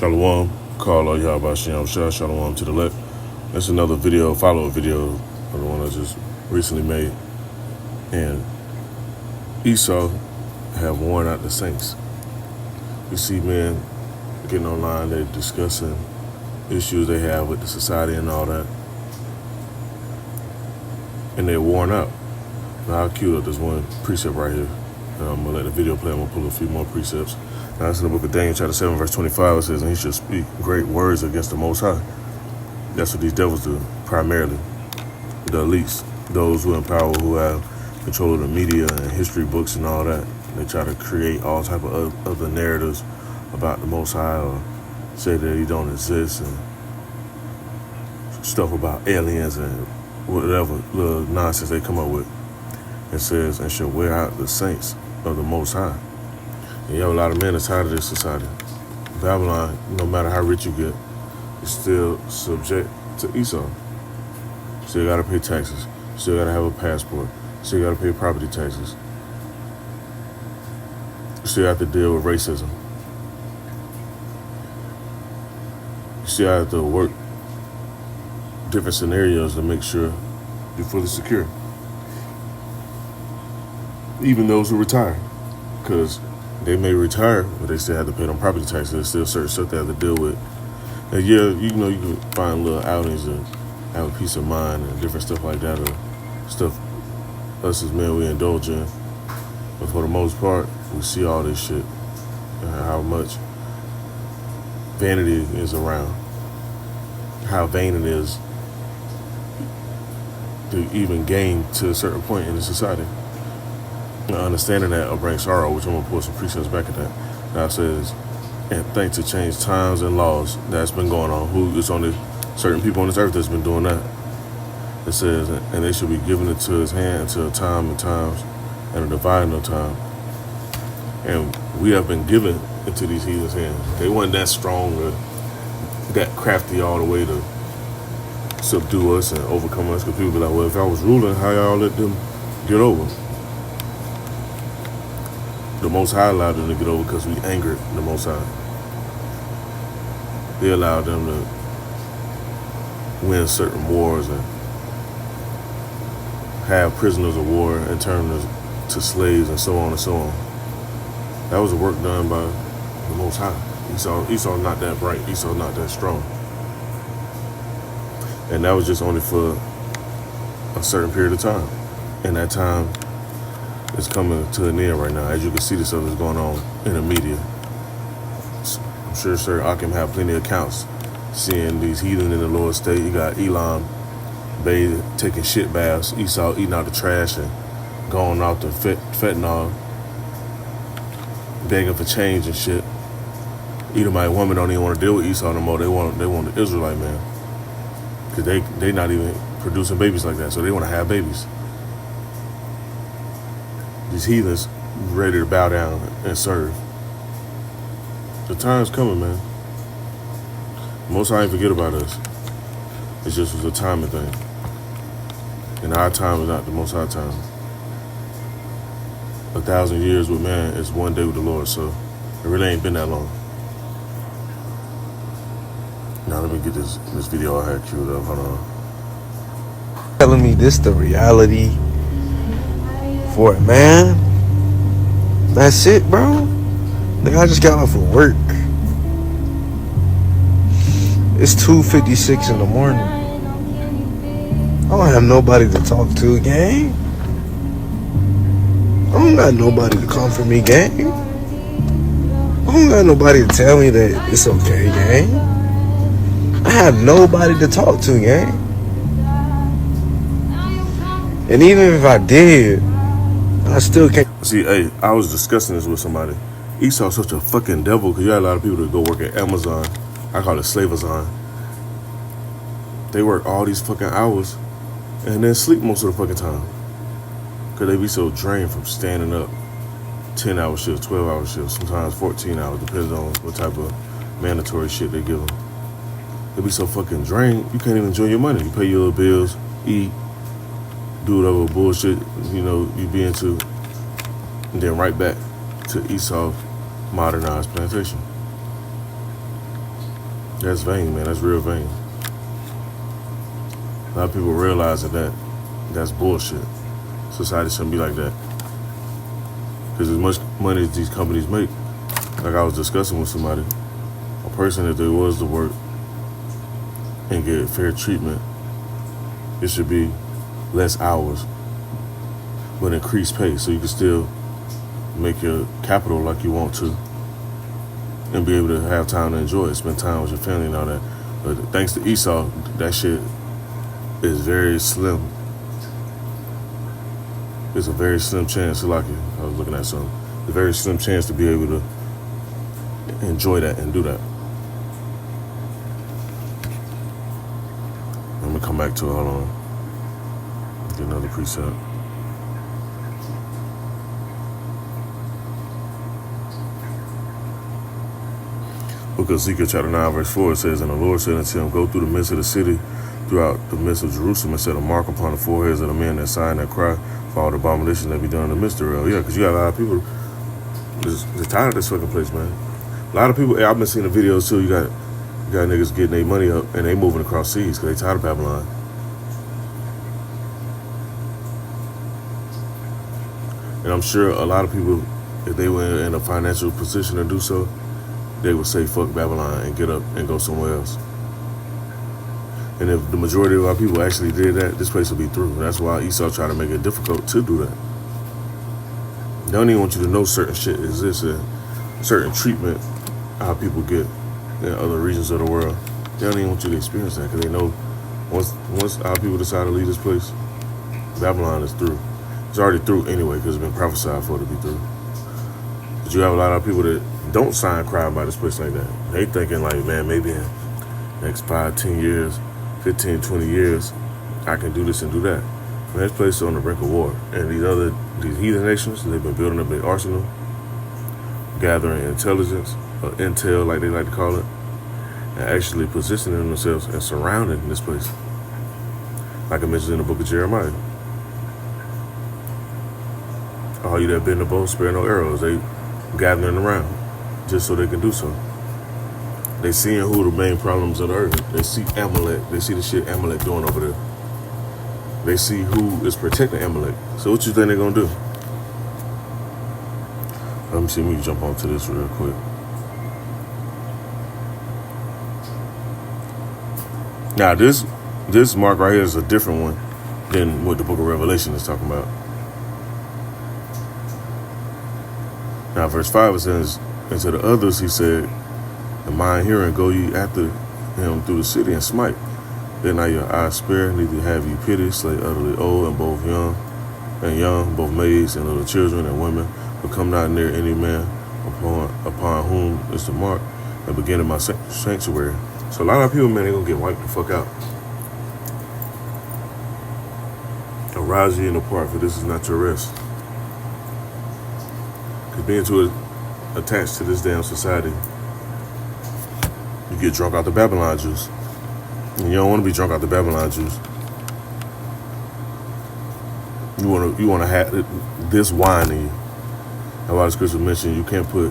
Shalom, call all y'all about Shah, Shalom to the left. That's another video, follow-up video of the one I just recently made. And Esau have worn out the saints. You see men getting online, they're discussing issues they have with the society and all that. And they're worn out. Now I'll cue up this one precept right here. I'm going to let the video play. I'm going to pull a few more precepts. Now it's in the book of Daniel chapter 7 verse 25. It says, and he should speak great words against the Most High. That's what these devils do, primarily. The elites, those who in power, who have control of the media and history books and all that. They try to create all type of other narratives about the Most High, or say that he don't exist, and stuff about aliens and whatever little nonsense they come up with. It says, and shall wear out the saints of the Most High. And you have a lot of men that's tired of this society. Babylon, no matter how rich you get, is still subject to Esau. Still got to pay taxes. Still got to have a passport. Still got to pay property taxes. Still have to deal with racism. You still have to work different scenarios to make sure you're fully secure. Even those who retire, because they may retire, but they still have to pay them property taxes. There's still certain stuff they have to deal with. And yeah, you can find little outings and have a peace of mind and different stuff like that, or stuff us as men we indulge in. But for the most part, we see all this shit and how much vanity is around, how vain it is to even gain to a certain point in the society. Understanding that will bring sorrow, which I'm going to pull some precepts back at that. Now it says, and think to change times and laws that's been going on. Who is on certain people on this earth that's been doing that. It says, and they should be given into his hand until a time and times and a dividing of time. And we have been given into these heathens' hands. They weren't that strong or that crafty all the way to subdue us and overcome us. Because people be like, well, if I was ruling, how y'all let them get over? The Most High allowed them to get over because we angered the Most High. They allowed them to win certain wars and have prisoners of war and turn them to slaves and so on and so on. That was the work done by the Most High. Esau not that bright. Esau not that strong. And that was just only for a certain period of time. And that time is coming to an end right now. As you can see, this stuff is going on in the media. I'm sure Sir Akim have plenty of accounts seeing these heathen in the lower state. You got Elam bathing, taking shit baths, Esau eating out the trash and going out the fentanyl, begging for change and shit. Edomite women don't even want to deal with Esau no more. They want the Israelite man, because they not even producing babies like that, so they want to have babies. These heathens ready to bow down and serve. The time's coming, man. Most High ain't forget about us. It just was a timing thing. And our time is not the Most High time. 1,000 years with man is one day with the Lord, so it really ain't been that long. Now let me get this video I had queued up. Hold on. Telling me this the reality for a man? That's it, bro? Nigga, I just got off of work. It's 2:56 in the morning. I don't have nobody to talk to, gang. I don't got nobody to comfort me, gang. I don't got nobody to tell me that it's okay, gang. I have nobody to talk to, gang. And even if I did, I still can't. See, hey, I was discussing this with somebody. Esau's such a fucking devil, because you got a lot of people that go work at Amazon. I call it Slavazon. They work all these fucking hours and then sleep most of the fucking time, because they be so drained from standing up. 10-hour shifts, 12-hour shifts, sometimes 14 hours, depending on what type of mandatory shit they give them. They be so fucking drained, you can't even enjoy your money. You pay your little bills, eat, do whatever bullshit, you be into, and then right back to Esau's modernized plantation. That's vain, man. That's real vain. A lot of people realizing that that's bullshit. Society shouldn't be like that. Because as much money as these companies make, like I was discussing with somebody, a person, if they was to work and get fair treatment, it should be less hours, but increased pay, so you can still make your capital like you want to and be able to have time to enjoy it, spend time with your family and all that. But thanks to Esau, that shit is very slim. It's a very slim chance, like I was looking at something, a very slim chance to be able to enjoy that and do that. Let me come back to it, hold on. Get another precept. Book of Ezekiel chapter 9 verse 4, it says, "And the Lord said unto him, Go through the midst of the city, throughout the midst of Jerusalem, and set a mark upon the foreheads of the men that sigh and that cry for all the abominations that be done in the midst thereof." Yeah, because you got a lot of people that's tired of this fucking place, man. A lot of people, I've been seeing the videos too, you got niggas getting their money up and they moving across seas because they tired of Babylon. And I'm sure a lot of people, if they were in a financial position to do so, they would say fuck Babylon and get up and go somewhere else. And if the majority of our people actually did that, this place would be through. That's why Esau tried to make it difficult to do that. They don't even want you to know certain shit exists and certain treatment how people get in other regions of the world. They don't even want you to experience that because they know once our people decide to leave this place, Babylon is through. It's already through anyway because it's been prophesied for it to be through. But you have a lot of people that don't sign crime by this place like that. They thinking like, man, maybe in the next 5, 10 years, 15, 20 years, I can do this and do that. And this place is on the brink of war. And these heathen nations, they've been building up their arsenal, gathering intelligence, or intel like they like to call it, and actually positioning themselves and surrounding this place. Like I mentioned in the book of Jeremiah. All you that bend the bow, spare no arrows. They gathering around just so they can do so. They seeing who the main problems of the earth. They see Amalek. They see the shit Amalek doing over there. They see who is protecting Amalek. So what you think they're gonna do? Let me see. Let me jump onto this real quick. Now this mark right here is a different one than what the book of Revelation is talking about. Now verse 5 it says, "And to the others he said, In mine hearing go ye after him through the city and smite. Then not your eyes spare, neither have ye pity, slay utterly old and both young, both maids and little children and women, but come not near any man upon whom is the mark, and begin in my sanctuary." So a lot of people, man, they gonna get wiped the fuck out. Arise ye and depart, for this is not your rest. Because being too attached to this damn society, you get drunk out the Babylon juice. And you don't want to be drunk out the Babylon juice. You want to have this wine in you. That's why the scripture mentioned you can't put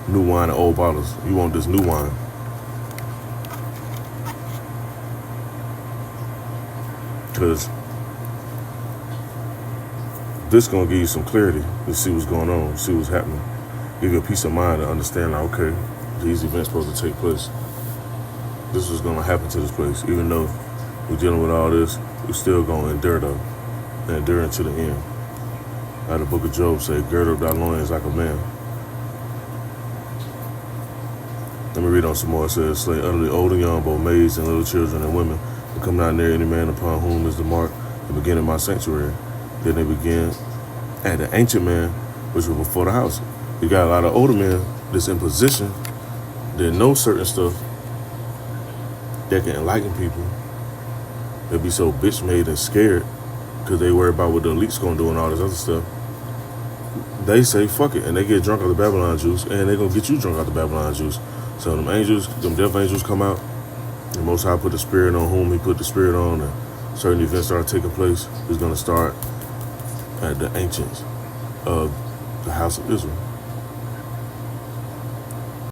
new wine in old bottles. You want this new wine. Because this going to give you some clarity to see what's going on, see what's happening. Give you a peace of mind to understand, like, okay, these events supposed to take place. This is going to happen to this place. Even though we're dealing with all this, we're still going to endure though. And endure unto the end. Like the book of Job say, gird up thy loins like a man. Let me read on some more. It says, slay utterly old and young, both maids and little children and women, and come not near any man upon whom is the mark, and begin in my sanctuary. Then they begin at the ancient man, which was before the house. You got a lot of older men that's in position that know certain stuff that can enlighten people. They be so bitch made and scared because they worry about what the elite's gonna do and all this other stuff. They say fuck it and they get drunk out the Babylon juice, and they gonna get you drunk out the Babylon juice. So them death angels come out. The Most High put the spirit on whom he put the spirit on, and certain events start taking place. It's gonna start at the ancients of the house of Israel.